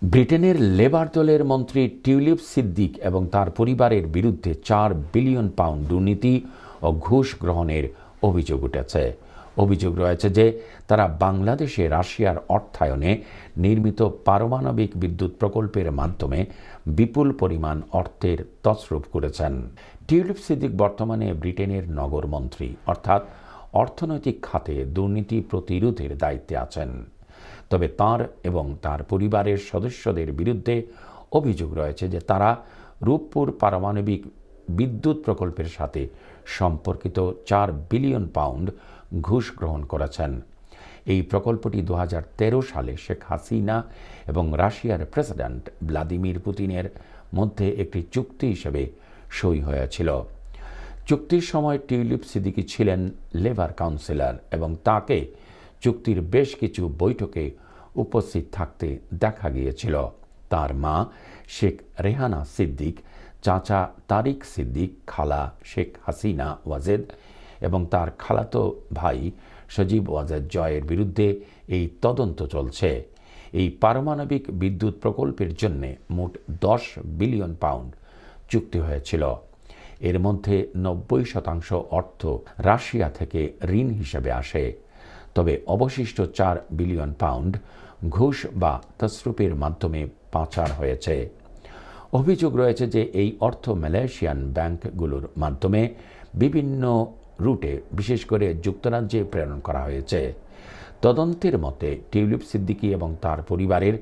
ব্রিটেনের লেবার দলের মন্ত্রী টিউলিপ সিদ্দিক এবং তার পরিবারের বিরুদ্ধে 4 বিলিয়ন পাউন্ড দুর্নীতি ও ঘুষ গ্রহণের অভিযোগ উঠেছে। অভিযোগ রয়েছে যে তারা বাংলাদেশে রাশিয়ার অর্থায়নে নির্মিত পারমাণবিক বিদ্যুৎ প্রকল্পের মাধ্যমে বিপুল পরিমাণ অর্থের তছরূপ করেছেন। টিউলিপ সিদ্দিক বর্তমানে ব্রিটেনের নগরমন্ত্রী, অর্থাৎ অর্থনৈতিক খাতে দুর্নীতি প্রতিরোধের দায়িত্বে আছেন। তবে তার এবং তার পরিবারের সদস্যদের বিরুদ্ধে অভিযোগ রয়েছে যে তারা রূপপুর পারমাণবিক বিদ্যুৎ প্রকল্পের সাথে সম্পর্কিত 4 বিলিয়ন পাউন্ড ঘুষ গ্রহণ করেছেন। এই প্রকল্পটি 2013 সালে শেখ হাসিনা এবং রাশিয়ার প্রেসিডেন্ট ভ্লাদিমির পুতিনের মধ্যে একটি চুক্তি হিসেবে সই হয়েছিল। চুক্তির সময় টিউলিপ সিদ্দিকি ছিলেন লেবার কাউন্সিলর এবং তাকে চুক্তির বেশ কিছু বৈঠকে উপস্থিত থাকতে দেখা গিয়েছিল। তার মা শেখ রেহানা সিদ্দিক, চাচা তারিক সিদ্দিক, খালা শেখ হাসিনা ওয়াজেদ এবং তার খালাতো ভাই সজীব ওয়াজেদ জয়ের বিরুদ্ধে এই তদন্ত চলছে। এই পারমাণবিক বিদ্যুৎ প্রকল্পের জন্য মোট 10 বিলিয়ন পাউন্ড চুক্তি হয়েছিল। এর মধ্যে 90% অর্থ রাশিয়া থেকে ঋণ হিসেবে আসে। তবে অবশিষ্ট 4 বিলিয়ন পাউন্ড ঘুষ বা তছরূপের মাধ্যমে পাচার হয়েছে। অভিযোগ রয়েছে যে এই অর্থ মালয়েশিয়ান ব্যাংকগুলোর মাধ্যমে বিভিন্ন রুটে, বিশেষ করে যুক্তরাজ্যে প্রেরণ করা হয়েছে। তদন্তের মতে টিউলিপ সিদ্দিকি এবং তার পরিবারের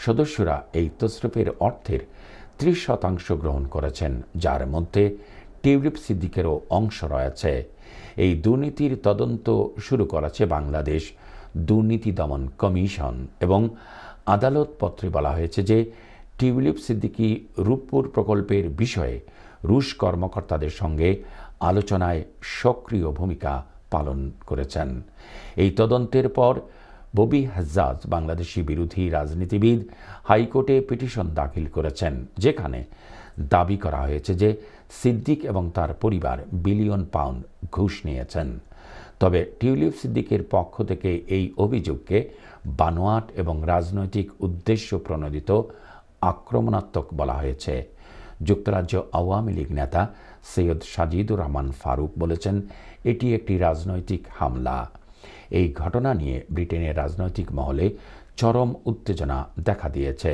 সদস্যরা এই তছরূপের অর্থের 30% গ্রহণ করেছেন, যার মধ্যে টিউলিপ সিদ্দিকেরও অংশ রয়েছে। এই দুর্নীতির তদন্ত শুরু করেছে বাংলাদেশ দুর্নীতি দমন কমিশন এবং আদালত পত্রে বলা হয়েছে যে টিউলিপ সিদ্দিকি রূপপুর প্রকল্পের বিষয়ে রুশ কর্মকর্তাদের সঙ্গে আলোচনায় সক্রিয় ভূমিকা পালন করেছেন। এই তদন্তের পর ববি হাজ্জাজ, বাংলাদেশি বিরোধী রাজনীতিবিদ, হাইকোর্টে পিটিশন দাখিল করেছেন, যেখানে দাবি করা হয়েছে যে সিদ্দিক এবং তার পরিবার বিলিয়ন পাউন্ড ঘুষ নিয়েছেন। তবে টিউলিপ সিদ্দিকের পক্ষ থেকে এই অভিযোগকে বানোয়াট এবং রাজনৈতিক উদ্দেশ্য প্রণোদিত আক্রমণাত্মক বলা হয়েছে। যুক্তরাজ্য আওয়ামী লীগ নেতা সৈয়দ সাজিদুর রহমান ফারুক বলেছেন, এটি একটি রাজনৈতিক হামলা। এই ঘটনা নিয়ে ব্রিটেনের রাজনৈতিক মহলে চরম উত্তেজনা দেখা দিয়েছে।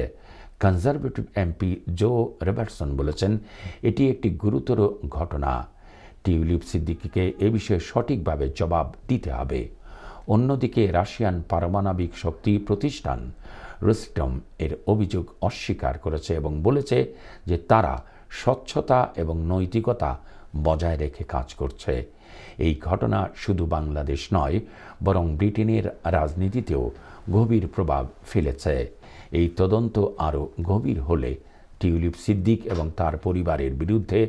কনজারভেটিভ এমপি জো রবার্টসন বলেছেন, এটি একটি গুরুতর ঘটনা। টিউলিপ সিদ্দিকিকে এ বিষয়ে সঠিকভাবে জবাব দিতে হবে। অন্যদিকে রাশিয়ান পারমাণবিক শক্তি প্রতিষ্ঠান রোস্টম এর অভিযোগ অস্বীকার করেছে এবং বলেছে যে তারা স্বচ্ছতা এবং নৈতিকতা বজায় রেখে কাজ করছে। এই ঘটনা শুধু বাংলাদেশ নয়, বরং ব্রিটেনের রাজনীতিতেও গভীর প্রভাব ফেলেছে। এই তদন্ত আরও গভীর হলে টিউলিপ সিদ্দিক এবং তার পরিবারের বিরুদ্ধে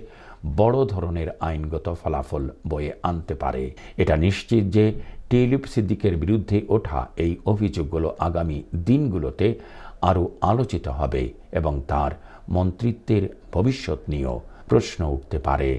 বড় ধরনের আইনগত ফলাফল বয়ে আনতে পারে। এটা নিশ্চিত যে টিউলিপ সিদ্দিকের বিরুদ্ধে ওঠা এই অভিযোগগুলো আগামী দিনগুলোতে আরও আলোচিত হবে এবং তার মন্ত্রিত্বের ভবিষ্যৎ নিয়েও প্রশ্ন উঠতে পারে।